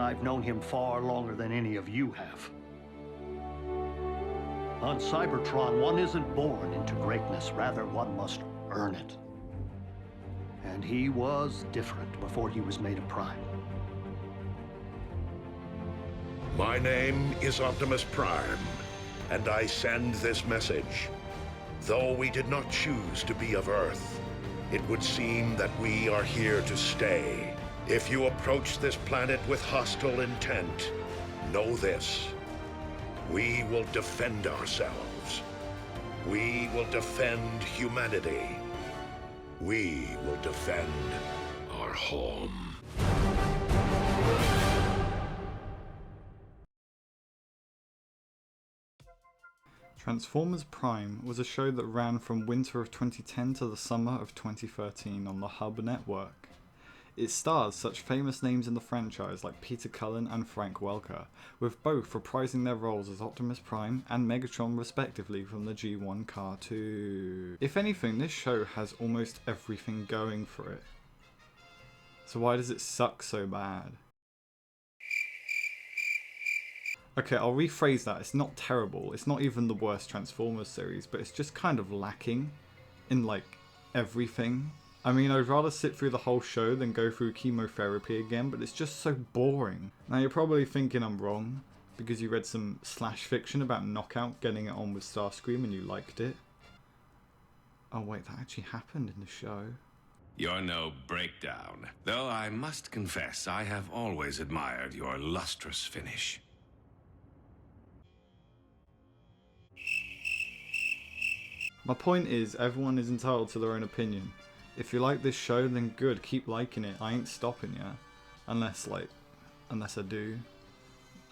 I've known him far longer than any of you have. On Cybertron, one isn't born into greatness. Rather, one must earn it. And he was different before he was made a Prime. My name is Optimus Prime, and I send this message. Though we did not choose to be of Earth, it would seem that we are here to stay. If you approach this planet with hostile intent, know this. We will defend ourselves. We will defend humanity. We will defend our home. Transformers Prime was a show that ran from winter of 2010 to the summer of 2013 on the Hub network. It stars such famous names in the franchise like Peter Cullen and Frank Welker, with both reprising their roles as Optimus Prime and Megatron respectively from the G1 cartoon. If anything, this show has almost everything going for it. So why does it suck so bad? Okay, I'll rephrase that. It's not terrible. It's not even the worst Transformers series, but it's just kind of lacking in, like, everything. I mean, I'd rather sit through the whole show than go through chemotherapy again, but it's just so boring. Now, you're probably thinking I'm wrong, because you read some slash fiction about Knockout getting it on with Starscream and you liked it. Oh wait, that actually happened in the show. You're no breakdown, though I must confess I have always admired your lustrous finish. My point is, everyone is entitled to their own opinion. If you like this show, then good, keep liking it. I ain't stopping ya. Unless I do.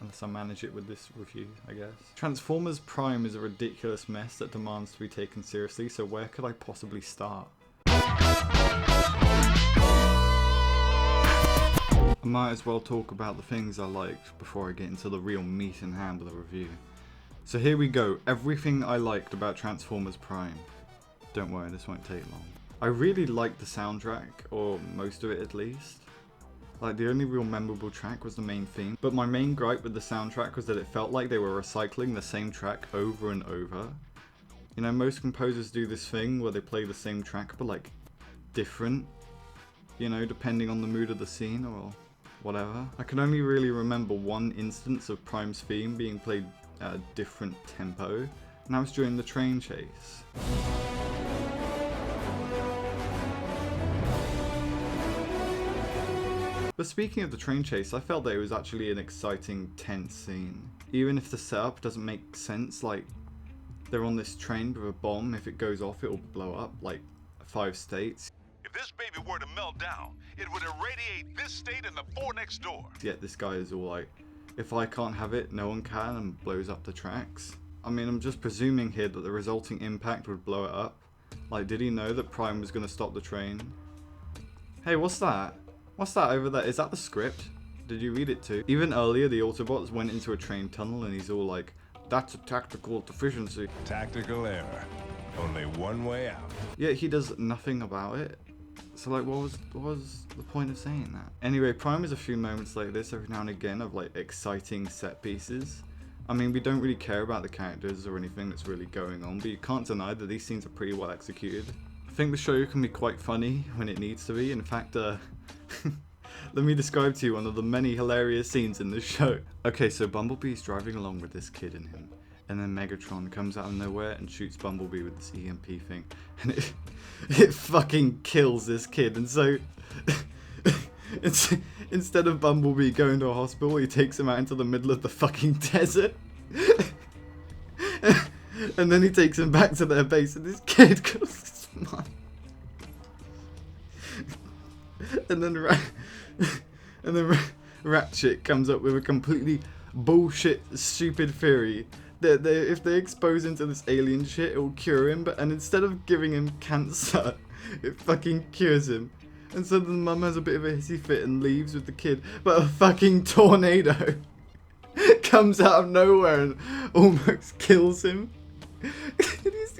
Unless I manage it with this review, I guess. Transformers Prime is a ridiculous mess that demands to be taken seriously, so where could I possibly start? I might as well talk about the things I liked before I get into the real meat and ham of the review. So here we go, everything I liked about Transformers Prime. Don't worry, this won't take long. I really liked the soundtrack, or most of it at least. Like, the only real memorable track was the main theme, but my main gripe with the soundtrack was that it felt like they were recycling the same track over and over. You know, most composers do this thing where they play the same track, but like, different. You know, depending on the mood of the scene, or whatever. I can only really remember one instance of Prime's theme being played at a different tempo, and that was during the train chase. But speaking of the train chase, I felt that it was actually an exciting, tense scene. Even if the setup doesn't make sense, like, they're on this train with a bomb, if it goes off it'll blow up, like, 5 states. If this baby were to melt down, it would irradiate this state and the 4 next door. Yet this guy is all like, if I can't have it, no one can, and blows up the tracks. I mean, I'm just presuming here that the resulting impact would blow it up. Like, did he know that Prime was going to stop the train? Hey, what's that? What's that over there? Is that the script? Did you read it too? Even earlier, the Autobots went into a train tunnel and he's all like, that's a tactical deficiency. Tactical error. Only one way out. Yet he does nothing about it. So like, what was the point of saying that? Anyway, Prime has a few moments like this every now and again of like exciting set pieces. I mean, we don't really care about the characters or anything that's really going on, but you can't deny that these scenes are pretty well executed. I think the show can be quite funny when it needs to be. In fact, let me describe to you one of the many hilarious scenes in this show. Okay, so Bumblebee's driving along with this kid and him, and then Megatron comes out of nowhere and shoots Bumblebee with this EMP thing, and it fucking kills this kid. And so instead of Bumblebee going to a hospital, he takes him out into the middle of the fucking desert. And then he takes him back to their base, and this kid goes, "Mom." And then Ratchet comes up with a completely bullshit, stupid theory that if they expose him to this alien shit, it will cure him. And instead of giving him cancer, it fucking cures him. And so the mum has a bit of a hissy fit and leaves with the kid, but a fucking tornado comes out of nowhere and almost kills him. He's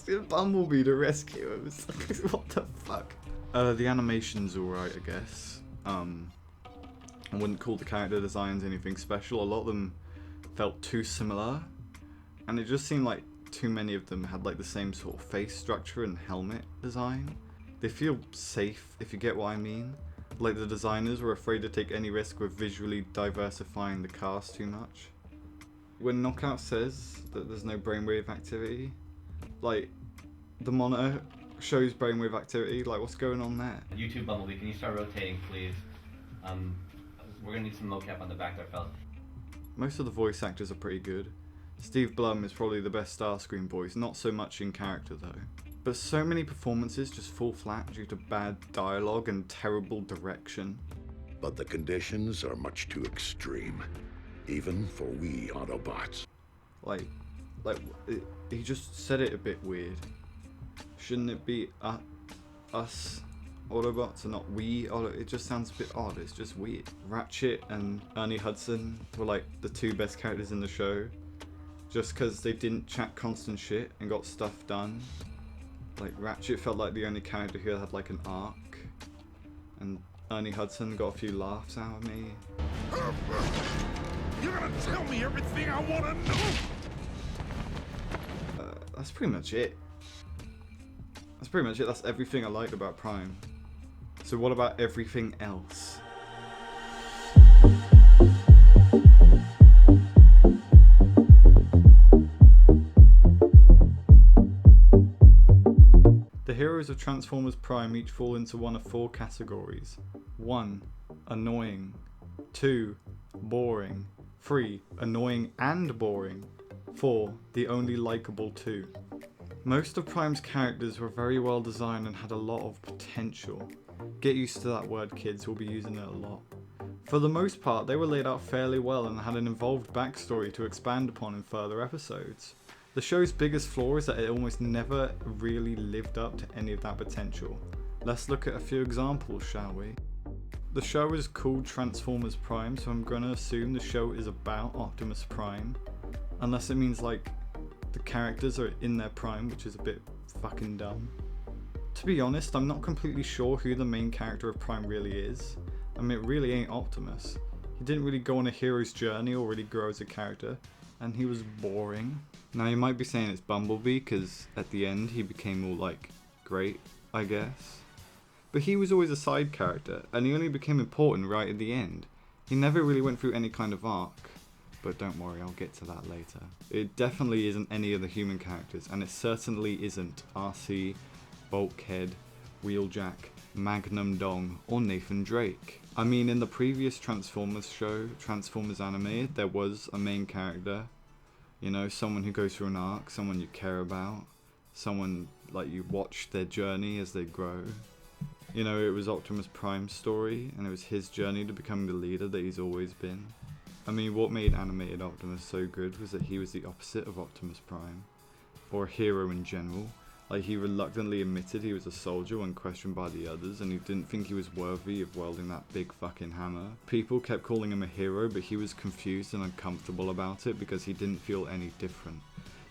a Bumblebee to rescue him. It's like, what the fuck? The animation's alright, I guess. I wouldn't call the character designs anything special. A lot of them felt too similar, and it just seemed like too many of them had like the same sort of face structure and helmet design. They feel safe, if you get what I mean. Like the designers were afraid to take any risk with visually diversifying the cast too much. When Knockout says that there's no brainwave activity, like the monitor shows brainwave activity, like what's going on there? YouTube Bumblebee, can you start rotating, please? We're gonna need some mocap on the back there, fella. Most of the voice actors are pretty good. Steve Blum is probably the best Starscream voice, not so much in character though. But so many performances just fall flat due to bad dialogue and terrible direction. But the conditions are much too extreme, even for we Autobots. He just said it a bit weird. Shouldn't it be us Autobots and not we? It just sounds a bit odd, it's just weird. Ratchet and Ernie Hudson were like the two best characters in the show, just because they didn't chat constant shit and got stuff done. Like Ratchet felt like the only character who had like an arc, and Ernie Hudson got a few laughs out of me. You're gonna tell me everything I wanna know? That's pretty much it. That's everything I liked about Prime. So what about everything else? The heroes of Transformers Prime each fall into one of four categories. 1. Annoying. 2. Boring. 3. Annoying and boring. 4. The only likable 2. Most of Prime's characters were very well designed and had a lot of potential. Get used to that word, kids, we'll be using it a lot. For the most part, they were laid out fairly well and had an involved backstory to expand upon in further episodes. The show's biggest flaw is that it almost never really lived up to any of that potential. Let's look at a few examples, shall we? The show is called Transformers Prime, so I'm gonna assume the show is about Optimus Prime. Unless it means like the characters are in their prime, which is a bit fucking dumb. To be honest, I'm not completely sure who the main character of Prime really is. I mean, it really ain't Optimus. He didn't really go on a hero's journey or really grow as a character, and he was boring. Now you might be saying it's Bumblebee, because at the end he became all like, great, I guess. But he was always a side character, and he only became important right at the end. He never really went through any kind of arc. But don't worry, I'll get to that later. It definitely isn't any of the human characters, and it certainly isn't RC, Bulkhead, Wheeljack, Magnum Dong, or Nathan Drake. I mean, in the previous Transformers show, Transformers Animated, there was a main character. You know, someone who goes through an arc, someone you care about, someone like you watch their journey as they grow. You know, it was Optimus Prime's story, and it was his journey to become the leader that he's always been. I mean, what made animated Optimus so good was that he was the opposite of Optimus Prime, or a hero in general. Like, he reluctantly admitted he was a soldier when questioned by the others, and he didn't think he was worthy of wielding that big fucking hammer. People kept calling him a hero, but he was confused and uncomfortable about it because he didn't feel any different.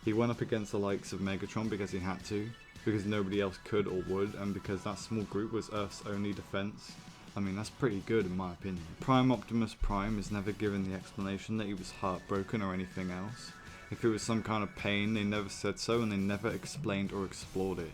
He went up against the likes of Megatron because he had to, because nobody else could or would, and because that small group was Earth's only defense. I mean, that's pretty good in my opinion. Prime Optimus Prime is never given the explanation that he was heartbroken or anything else. If it was some kind of pain, they never said so, and they never explained or explored it.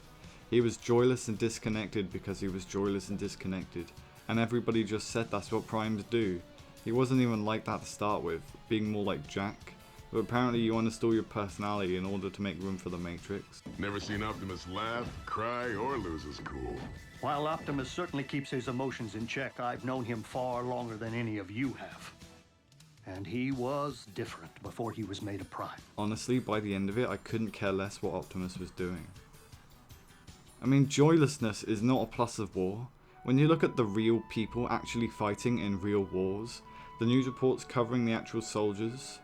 He was joyless and disconnected because he was joyless and disconnected, and everybody just said that's what Primes do. He wasn't even like that to start with, being more like Jack, but apparently you understood your personality in order to make room for the Matrix. Never seen Optimus laugh, cry, or lose his cool. While Optimus certainly keeps his emotions in check, I've known him far longer than any of you have. And he was different before he was made a Prime. Honestly, by the end of it, I couldn't care less what Optimus was doing. I mean, joylessness is not a plus of war. When you look at the real people actually fighting in real wars, the news reports covering the actual soldiers,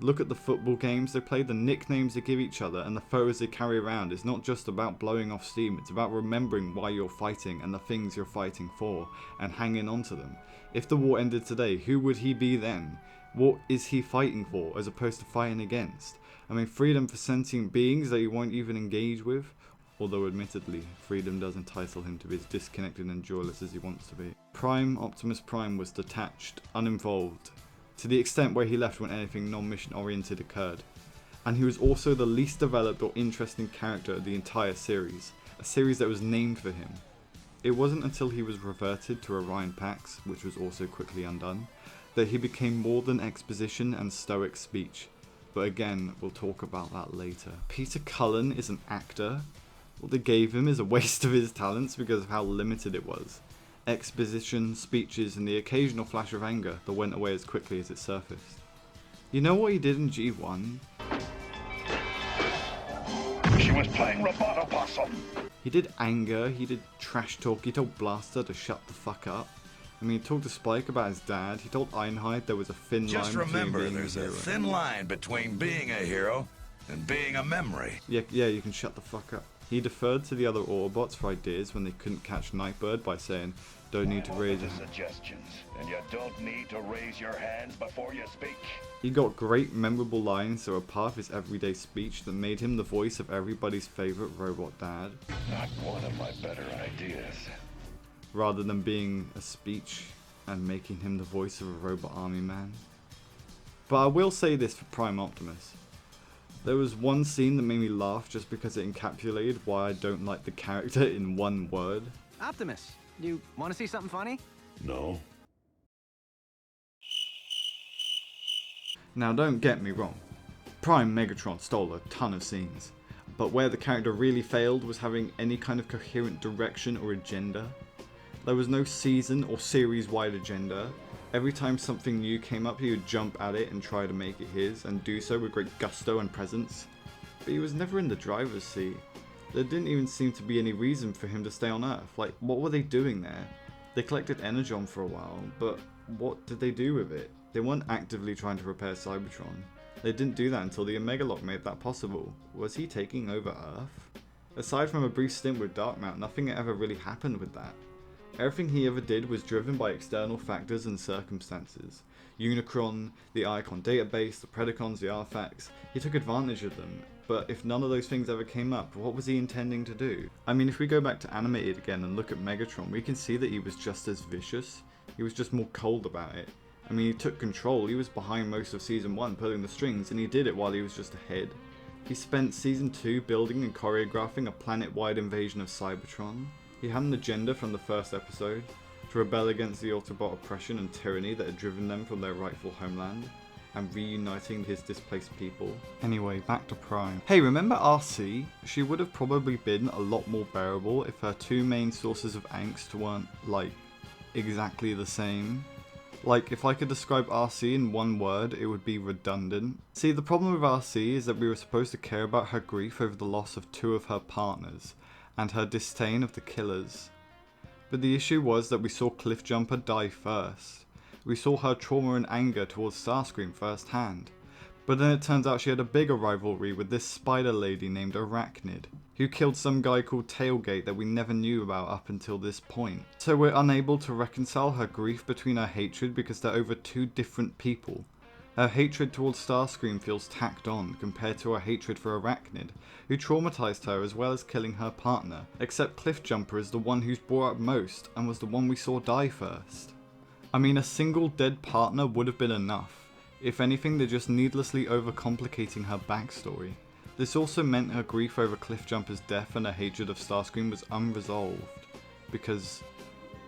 look at the football games they play, the nicknames they give each other, and the photos they carry around. It's not just about blowing off steam, it's about remembering why you're fighting and the things you're fighting for, and hanging on to them. If the war ended today, who would he be then? What is he fighting for, as opposed to fighting against? I mean, freedom for sentient beings that you won't even engage with? Although admittedly, freedom does entitle him to be as disconnected and joyless as he wants to be. Optimus Prime was detached, uninvolved, to the extent where he left when anything non-mission oriented occurred. And he was also the least developed or interesting character of the entire series, a series that was named for him. It wasn't until he was reverted to Orion Pax, which was also quickly undone, that he became more than exposition and stoic speech. But again, we'll talk about that later. Peter Cullen is an actor. What they gave him is a waste of his talents because of how limited it was. Exposition, speeches, and the occasional flash of anger that went away as quickly as it surfaced. You know what he did in G1? She was playing Roboto Possum. He did anger, he did trash talk, he told Blaster to shut the fuck up. I mean, he talked to Spike about his dad, he told Einhide there was a thin line between remember, being there's a a hero. thin line between being a hero and being a memory. Yeah, you can shut the fuck up. He deferred to the other Autobots for ideas when they couldn't catch Nightbird by saying, don't need to raise your hand. Suggestions, and you don't need to raise your hands before you speak. He got great memorable lines that were part of his everyday speech that made him the voice of everybody's favourite robot dad, Not one of my better ideas. rather than being a speech and making him the voice of a robot army man. But I will say this for Prime Optimus. There was one scene that made me laugh just because it encapsulated why I don't like the character in one word. Optimus, you want to see something funny? No. Now don't get me wrong, Prime Megatron stole a ton of scenes, but where the character really failed was having any kind of coherent direction or agenda. There was no season or series-wide agenda. Every time something new came up, he would jump at it and try to make it his, and do so with great gusto and presence. But he was never in the driver's seat. There didn't even seem to be any reason for him to stay on Earth. Like, what were they doing there? They collected Energon for a while, but what did they do with it? They weren't actively trying to repair Cybertron. They didn't do that until the Omega Lock made that possible. Was he taking over Earth? Aside from a brief stint with Darkmount, nothing ever really happened with that. Everything he ever did was driven by external factors and circumstances. Unicron, the Icon database, the Predacons, the artifacts. He took advantage of them, but if none of those things ever came up, what was he intending to do? I mean, if we go back to animated again and look at Megatron, we can see that he was just as vicious. He was just more cold about it. I mean, he took control, he was behind most of Season 1 pulling the strings, and he did it while he was just ahead. He spent Season 2 building and choreographing a planet-wide invasion of Cybertron. He had an agenda from the first episode, to rebel against the Autobot oppression and tyranny that had driven them from their rightful homeland, and reuniting his displaced people. Anyway, back to Prime. Hey, remember RC? She would have probably been a lot more bearable if her two main sources of angst weren't, like, exactly the same. Like, if I could describe RC in one word, it would be redundant. See, the problem with RC is that we were supposed to care about her grief over the loss of two of her partners, and her disdain of the killers. But the issue was that we saw Cliffjumper die first. We saw her trauma and anger towards Starscream firsthand. But then it turns out she had a bigger rivalry with this spider lady named Arachnid, who killed some guy called Tailgate that we never knew about up until this point. So we're unable to reconcile her grief between her hatred because they're over two different people. Her hatred towards Starscream feels tacked on compared to her hatred for Arachnid, who traumatized her as well as killing her partner, except Cliffjumper is the one who's brought up most and was the one we saw die first. I mean, a single dead partner would have been enough. If anything, they're just needlessly overcomplicating her backstory. This also meant her grief over Cliffjumper's death and her hatred of Starscream was unresolved, because,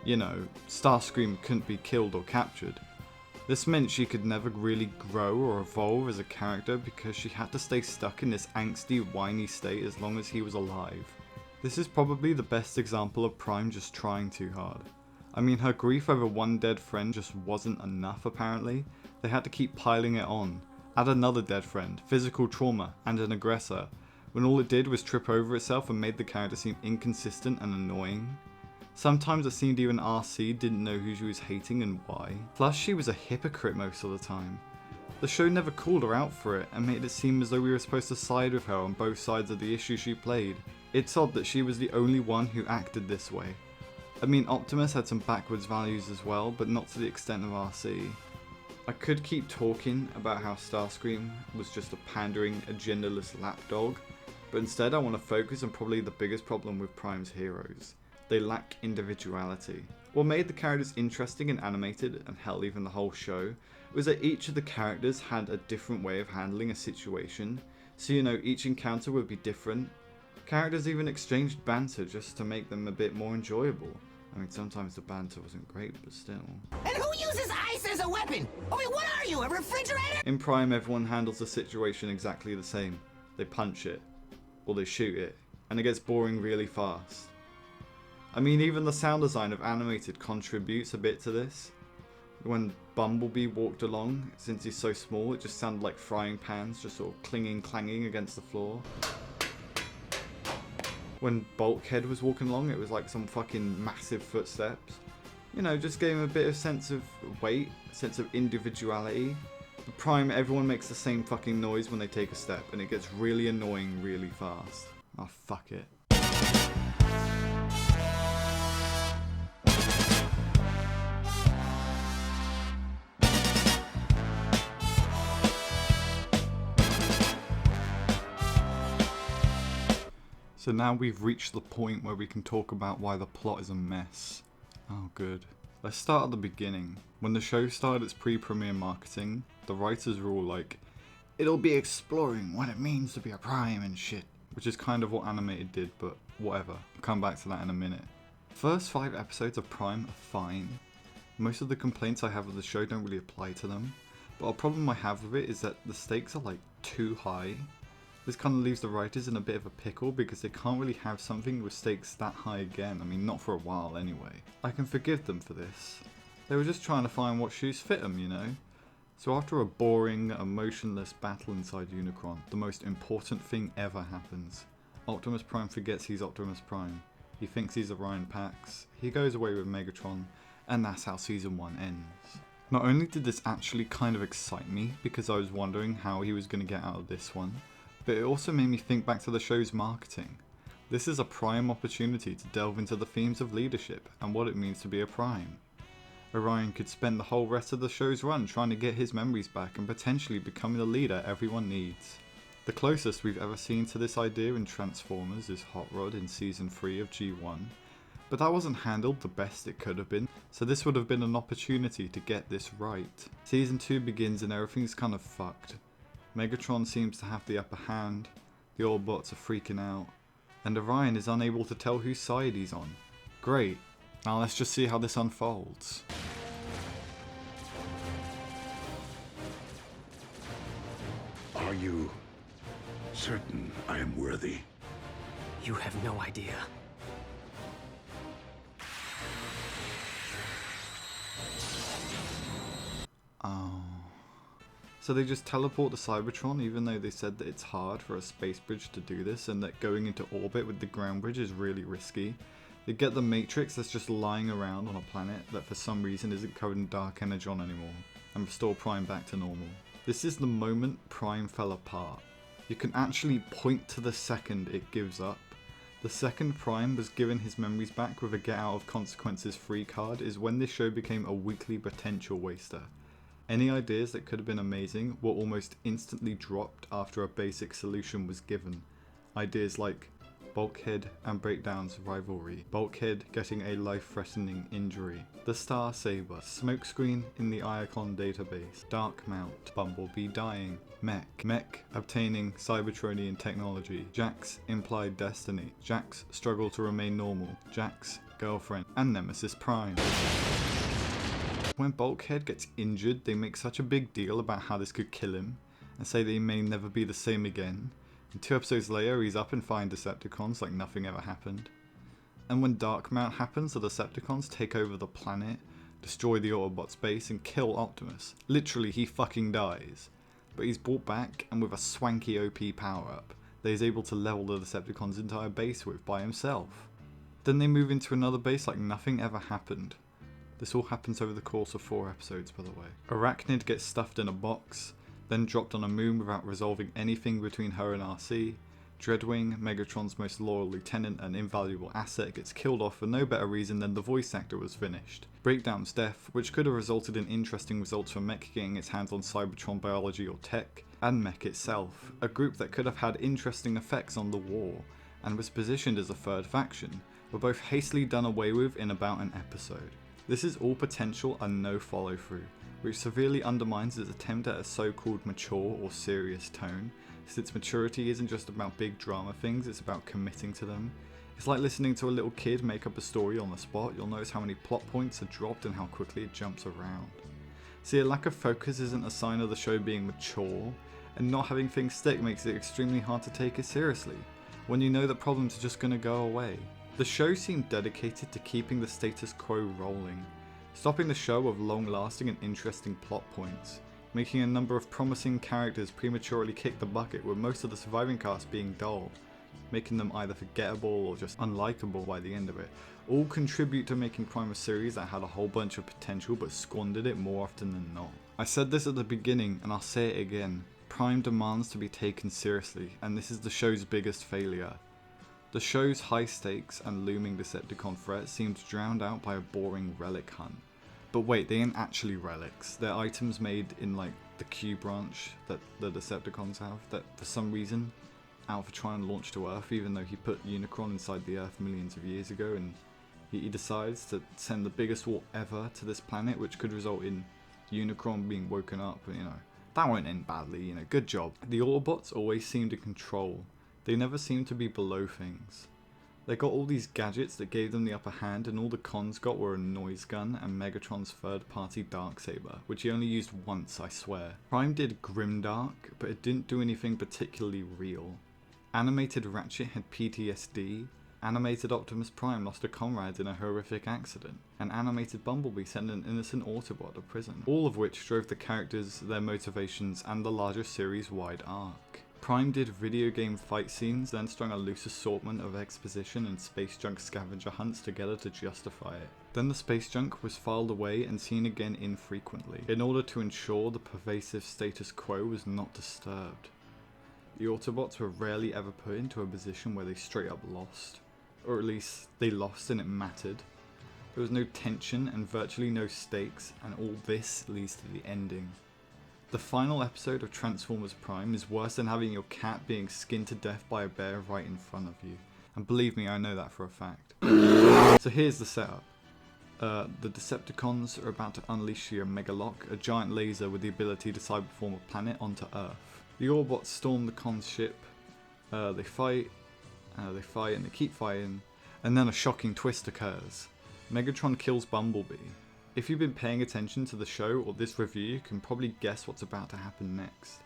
you know, Starscream couldn't be killed or captured. This meant she could never really grow or evolve as a character because she had to stay stuck in this angsty, whiny state as long as he was alive. This is probably the best example of Prime just trying too hard. I mean, her grief over one dead friend just wasn't enough apparently. They had to keep piling it on. Add another dead friend, physical trauma, and an aggressor, when all it did was trip over itself and made the character seem inconsistent and annoying. Sometimes it seemed even RC didn't know who she was hating and why. Plus, she was a hypocrite most of the time. The show never called her out for it and made it seem as though we were supposed to side with her on both sides of the issue she played. It's odd that she was the only one who acted this way. I mean, Optimus had some backwards values as well, but not to the extent of RC. I could keep talking about how Starscream was just a pandering, agendaless lapdog, but instead I want to focus on probably the biggest problem with Prime's heroes. They lack individuality. What made the characters interesting and animated, and hell even the whole show, was that each of the characters had a different way of handling a situation, so each encounter would be different. Characters even exchanged banter just to make them a bit more enjoyable. I mean, sometimes the banter wasn't great, but still. And who uses ice as a weapon? I mean, what are you, a refrigerator? In Prime, everyone handles the situation exactly the same. They punch it, or they shoot it, and it gets boring really fast. I mean, even the sound design of animated contributes a bit to this. When Bumblebee walked along, since he's so small, it just sounded like frying pans just sort of clanging against the floor. When Bulkhead was walking along, it was like some fucking massive footsteps. Just gave him a bit of sense of weight, sense of individuality. The Prime, everyone makes the same fucking noise when they take a step, and it gets really annoying really fast. Oh, fuck it. So now we've reached the point where we can talk about why the plot is a mess. Oh good. Let's start at the beginning. When the show started its pre-premiere marketing, the writers were all like, it'll be exploring what it means to be a Prime and shit. Which is kind of what Animated did, but whatever. I'll come back to that in a minute. First 5 episodes of Prime are fine. Most of the complaints I have of the show don't really apply to them. But a problem I have with it is that the stakes are like too high. This kind of leaves the writers in a bit of a pickle because they can't really have something with stakes that high again. I mean, not for a while anyway. I can forgive them for this. They were just trying to find what shoes fit them, So after a boring, emotionless battle inside Unicron, the most important thing ever happens. Optimus Prime forgets he's Optimus Prime. He thinks he's Orion Pax. He goes away with Megatron, and that's how Season 1 ends. Not only did this actually kind of excite me, because I was wondering how he was going to get out of this one, but it also made me think back to the show's marketing. This is a prime opportunity to delve into the themes of leadership and what it means to be a Prime. Orion could spend the whole rest of the show's run trying to get his memories back and potentially becoming the leader everyone needs. The closest we've ever seen to this idea in Transformers is Hot Rod in Season 3 of G1, but that wasn't handled the best it could have been, so this would have been an opportunity to get this right. Season 2 begins and everything's kind of fucked. Megatron seems to have the upper hand, the Autobots are freaking out, and Orion is unable to tell whose side he's on. Great, now let's just see how this unfolds. Are you certain I am worthy? You have no idea. Oh. So they just teleport the Cybertron even though they said that it's hard for a space bridge to do this and that going into orbit with the ground bridge is really risky. They get the Matrix that's just lying around on a planet that for some reason isn't covered in dark energon anymore and restore Prime back to normal. This is the moment Prime fell apart. You can actually point to the second it gives up. The second Prime was given his memories back with a Get Out of Consequences free card is when this show became a weekly potential waster. Any ideas that could have been amazing were almost instantly dropped after a basic solution was given. Ideas like Bulkhead and Breakdown's rivalry, Bulkhead getting a life-threatening injury, the Star Saber, Smokescreen in the Iacon database, Dark Mount, Bumblebee dying, Mech obtaining Cybertronian technology, Jack's implied destiny, Jack's struggle to remain normal, Jack's girlfriend, and Nemesis Prime. When Bulkhead gets injured, they make such a big deal about how this could kill him, and say that he may never be the same again. And 2 episodes later, he's up and fighting Decepticons like nothing ever happened. And when Dark Mount happens, the Decepticons take over the planet, destroy the Autobots base, and kill Optimus. Literally, he fucking dies. But he's brought back, and with a swanky OP power-up, that he's able to level the Decepticons' entire base with by himself. Then they move into another base like nothing ever happened. This all happens over the course of 4 episodes, by the way. Arachnid gets stuffed in a box, then dropped on a moon without resolving anything between her and RC. Dreadwing, Megatron's most loyal lieutenant and invaluable asset, gets killed off for no better reason than the voice actor was finished. Breakdown's death, which could have resulted in interesting results for Mech getting its hands on Cybertron biology or tech, and Mech itself, a group that could have had interesting effects on the war, and was positioned as a third faction, were both hastily done away with in about an episode. This is all potential and no follow through, which severely undermines its attempt at a so-called mature or serious tone, since maturity isn't just about big drama things, it's about committing to them. It's like listening to a little kid make up a story on the spot. You'll notice how many plot points are dropped and how quickly it jumps around. See, a lack of focus isn't a sign of the show being mature, and not having things stick makes it extremely hard to take it seriously, when you know that problems are just going to go away. The show seemed dedicated to keeping the status quo rolling, stopping the show of long-lasting and interesting plot points, making a number of promising characters prematurely kick the bucket with most of the surviving cast being dull, making them either forgettable or just unlikable by the end of it, all contribute to making Prime a series that had a whole bunch of potential but squandered it more often than not. I said this at the beginning and I'll say it again, Prime demands to be taken seriously, and this is the show's biggest failure. The show's high stakes and looming Decepticon threat seemed drowned out by a boring relic hunt. But wait, they ain't actually relics, they're items made in like the Q branch that the Decepticons have, that for some reason Alpha try and launch to Earth, even though he put Unicron inside the Earth millions of years ago, and he decides to send the biggest war ever to this planet, which could result in Unicron being woken up, you know. That won't end badly, you know, good job. The Autobots always seemed in control. They never seemed to be below things. They got all these gadgets that gave them the upper hand, and all the cons got were a noise gun and Megatron's third-party Darksaber, which he only used once, I swear. Prime did grimdark, but it didn't do anything particularly real. Animated Ratchet had PTSD, animated Optimus Prime lost a comrade in a horrific accident, and animated Bumblebee sent an innocent Autobot to prison, all of which drove the characters, their motivations, and the larger series-wide arc. Prime did video game fight scenes, then strung a loose assortment of exposition and space junk scavenger hunts together to justify it. Then the space junk was filed away and seen again infrequently, in order to ensure the pervasive status quo was not disturbed. The Autobots were rarely ever put into a position where they straight up lost. Or at least, they lost and it mattered. There was no tension and virtually no stakes, and all this leads to the ending. The final episode of Transformers Prime is worse than having your cat being skinned to death by a bear right in front of you. And believe me, I know that for a fact. So here's the setup. The Decepticons are about to unleash the Megalock, a giant laser with the ability to cyberform a planet onto Earth. The Autobots storm the Con's ship, they fight and they keep fighting, and then a shocking twist occurs. Megatron kills Bumblebee. If you've been paying attention to the show or this review, you can probably guess what's about to happen next.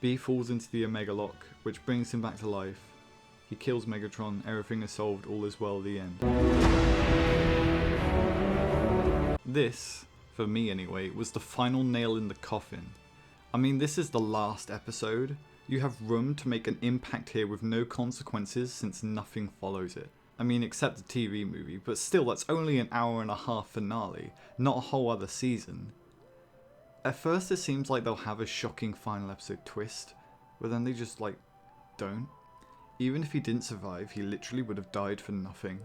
B falls into the Megalock, which brings him back to life. He kills Megatron, everything is solved, all is well, the end. This, for me anyway, was the final nail in the coffin. I mean, this is the last episode. You have room to make an impact here with no consequences since nothing follows it. I mean, except the TV movie, but still, that's only an hour-and-a-half finale, not a whole other season. At first it seems like they'll have a shocking final episode twist, but then they just, like, don't. Even if he didn't survive, he literally would have died for nothing.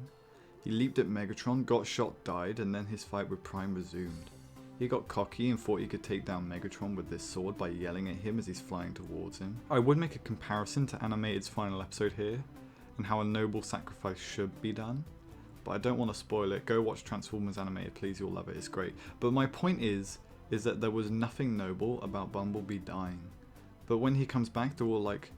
He leaped at Megatron, got shot, died, and then his fight with Prime resumed. He got cocky and thought he could take down Megatron with this sword by yelling at him as he's flying towards him. I would make a comparison to Animated's final episode here, and how a noble sacrifice should be done, but I don't want to spoil it. Go watch Transformers Animated, please, you'll love it, it's great. But my point is that there was nothing noble about Bumblebee dying. But when he comes back, they're all like,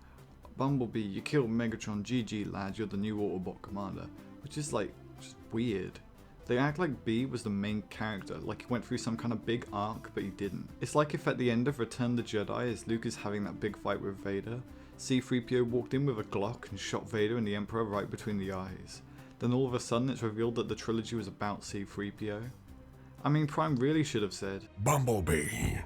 Bumblebee, you killed Megatron, GG lad, you're the new Autobot commander, which is like, just weird. They act like B was the main character, like he went through some kind of big arc, but he didn't. It's like if at the end of Return of the Jedi, as Luke is having that big fight with Vader, C-3PO walked in with a Glock and shot Vader and the Emperor right between the eyes. Then all of a sudden it's revealed that the trilogy was about C-3PO. I mean, Prime really should have said, Bumblebee,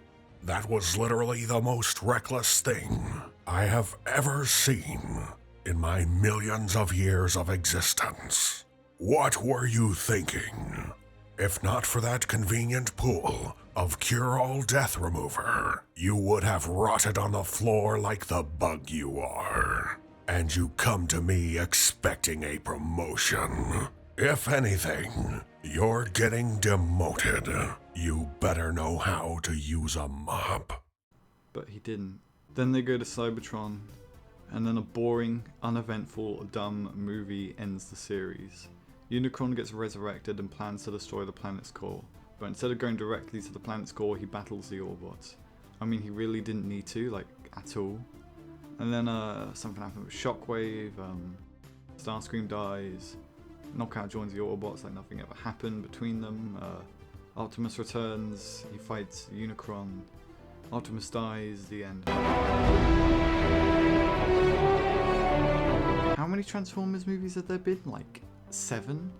that was literally the most reckless thing I have ever seen in my millions of years of existence. What were you thinking? If not for that convenient pool of cure-all death remover, you would have rotted on the floor like the bug you are. And you come to me expecting a promotion. If anything, you're getting demoted. You better know how to use a mop. But he didn't. Then they go to Cybertron, and then a boring, uneventful, dumb movie ends the series. Unicron gets resurrected and plans to destroy the planet's core, but instead of going directly to the planet's core, he battles the Autobots. I mean, he really didn't need to, like, at all. And then something happened with Shockwave, Starscream dies, Knockout joins the Autobots like nothing ever happened between them, Optimus returns, he fights Unicron, Optimus dies, the end. How many Transformers movies have there been? Like 7?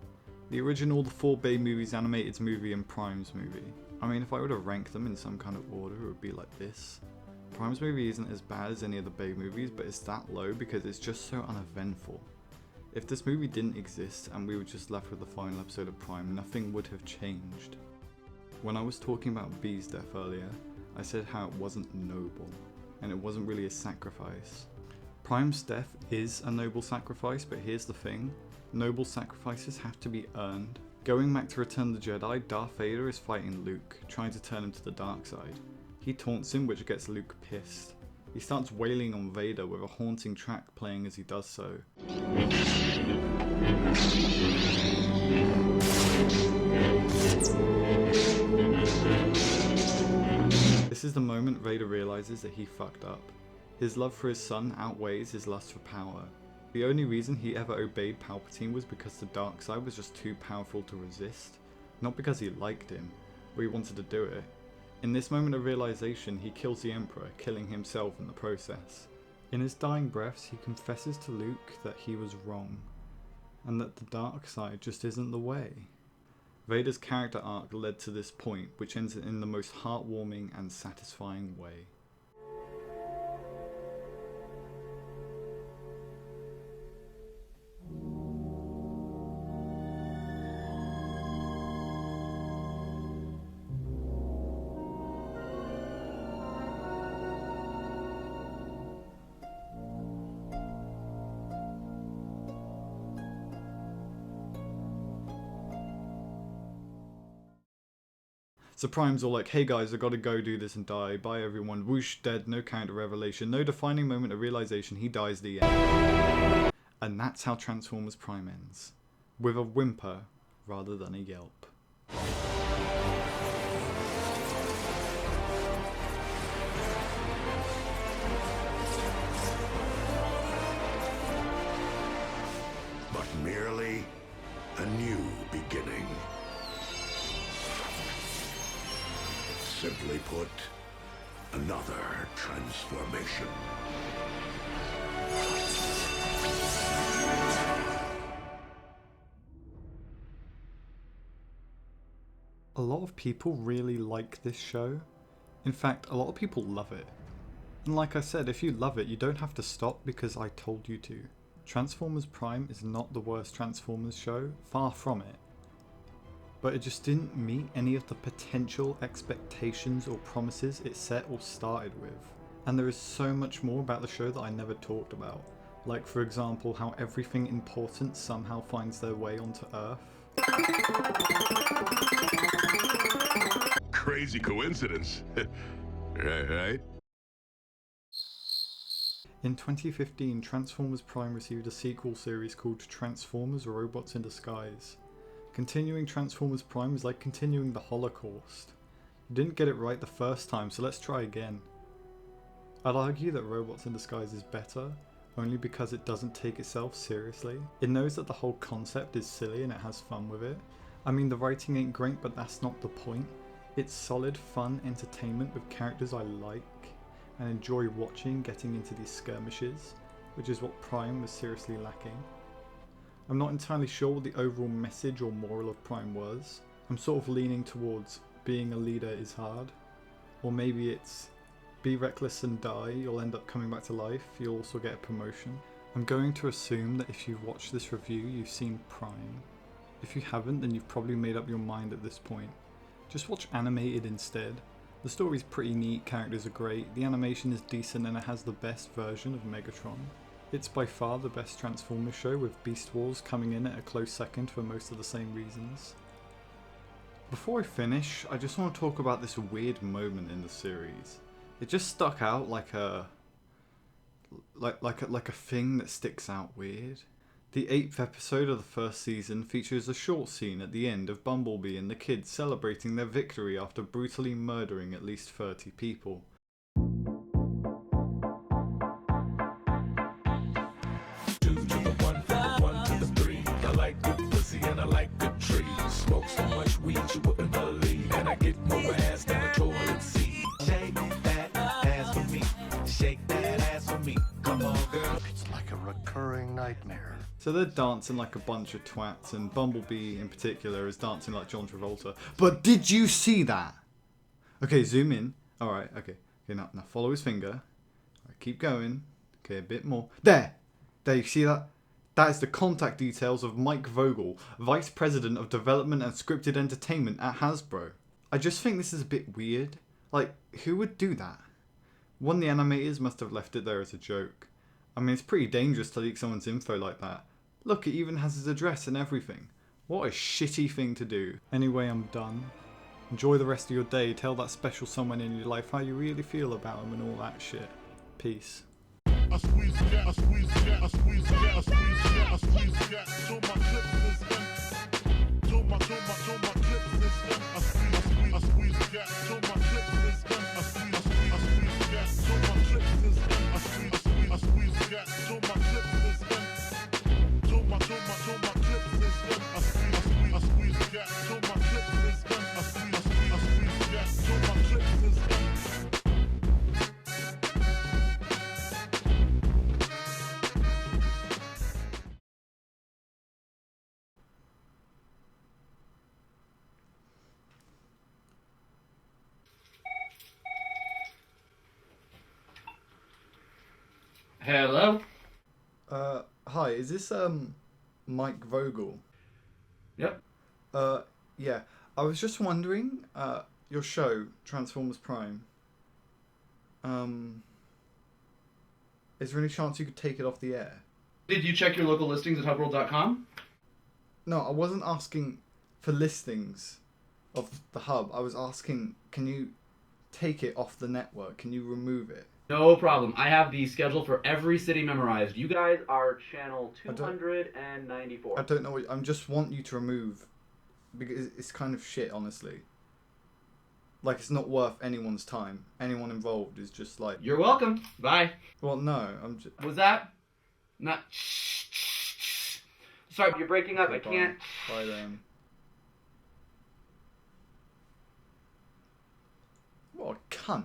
The original, the 4 Bay movies, Animated's movie, and Prime's movie. I mean, if I were to rank them in some kind of order, it would be like this. Prime's movie isn't as bad as any of the Bay movies, but it's that low because it's just so uneventful. If this movie didn't exist and we were just left with the final episode of Prime, nothing would have changed. When I was talking about B's death earlier, I said how it wasn't noble, and it wasn't really a sacrifice. Prime's death is a noble sacrifice, but here's the thing. Noble sacrifices have to be earned. Going back to Return of the Jedi, Darth Vader is fighting Luke, trying to turn him to the dark side. He taunts him, which gets Luke pissed. He starts wailing on Vader with a haunting track playing as he does so. This is the moment Vader realizes that he fucked up. His love for his son outweighs his lust for power. The only reason he ever obeyed Palpatine was because the dark side was just too powerful to resist, not because he liked him, or he wanted to do it. In this moment of realization, he kills the Emperor, killing himself in the process. In his dying breaths, he confesses to Luke that he was wrong, and that the dark side just isn't the way. Vader's character arc led to this point, which ends in the most heartwarming and satisfying way. So Prime's all like, hey guys, I gotta go do this and die. Bye everyone. Whoosh, dead, no character revelation, no defining moment of realization, he dies, the end. And that's how Transformers Prime ends. With a whimper rather than a yelp. But merely a new beginning. Simply put, another transformation. A lot of people really like this show. In fact, a lot of people love it. And like I said, if you love it, you don't have to stop because I told you to. Transformers Prime is not the worst Transformers show, far from it. But it just didn't meet any of the potential expectations or promises it set or started with. And there is so much more about the show that I never talked about. Like for example, how everything important somehow finds their way onto Earth. Crazy coincidence. Right? In 2015, Transformers Prime received a sequel series called Transformers Robots in Disguise. Continuing Transformers Prime is like continuing the Holocaust. You didn't get it right the first time, so let's try again. I'd argue that Robots in Disguise is better, only because it doesn't take itself seriously. It knows that the whole concept is silly and it has fun with it. I mean, the writing ain't great, but that's not the point. It's solid, fun entertainment with characters I like and enjoy watching getting into these skirmishes, which is what Prime was seriously lacking. I'm not entirely sure what the overall message or moral of Prime was. I'm sort of leaning towards being a leader is hard. Or maybe it's be reckless and die, you'll end up coming back to life, you'll also get a promotion. I'm going to assume that if you've watched this review, you've seen Prime. If you haven't, then you've probably made up your mind at this point. Just watch Animated instead. The story's pretty neat, characters are great, the animation is decent and it has the best version of Megatron. It's by far the best Transformers show, with Beast Wars coming in at a close second for most of the same reasons. Before I finish, I just want to talk about this weird moment in the series. It just stuck out like a thing that sticks out weird. The 8th episode of the first season features a short scene at the end of Bumblebee and the kids celebrating their victory after brutally murdering at least 30 people. And I like good trees. Smoke so much weed you wouldn't believe. And I get more ass than a toilet seat. Shake that ass for me. Shake that ass for me. Come on, girl. It's like a recurring nightmare. So they're dancing like a bunch of twats, and Bumblebee in particular is dancing like John Travolta. But did you see that? Okay, zoom in. Alright, okay. Now follow his finger. Alright, keep going. Okay, a bit more. There! There, you see that? That is the contact details of Mike Vogel, Vice President of Development and Scripted Entertainment at Hasbro. I just think this is a bit weird. Like, who would do that? One, the animators must have left it there as a joke. I mean, it's pretty dangerous to leak someone's info like that. Look, it even has his address and everything. What a shitty thing to do. Anyway, I'm done. Enjoy the rest of your day. Tell that special someone in your life how you really feel about them and all that shit. Peace. I squeeze cat, I squeeze cat, I squeeze cat, I squeeze cat, I squeeze cat. Show my clips is done. Show my clips is done. I squeeze cat. Show my clips is done. I squeeze cat. Show my clips is done. I squeeze cat. Show my clips is done. Show my clips is done. I squeeze cat. Show my clips is done. I squeeze cat. Show my clips is done. Hello? Hi, is this, Mike Vogel? Yep. Yeah. I was just wondering, your show, Transformers Prime, is there any chance you could take it off the air? Did you check your local listings at hubworld.com? No, I wasn't asking for listings of the hub. I was asking, can you take it off the network? Can you remove it? No problem. I have the schedule for every city memorized. You guys are channel 294. I don't know. I just want you to remove, because it's kind of shit, honestly. Like, it's not worth anyone's time. Anyone involved is just like... You're welcome. Bye. Well, no, I'm just... Was that? Not... Sorry, you're breaking up. Okay, I can't... Bye then. What a cunt.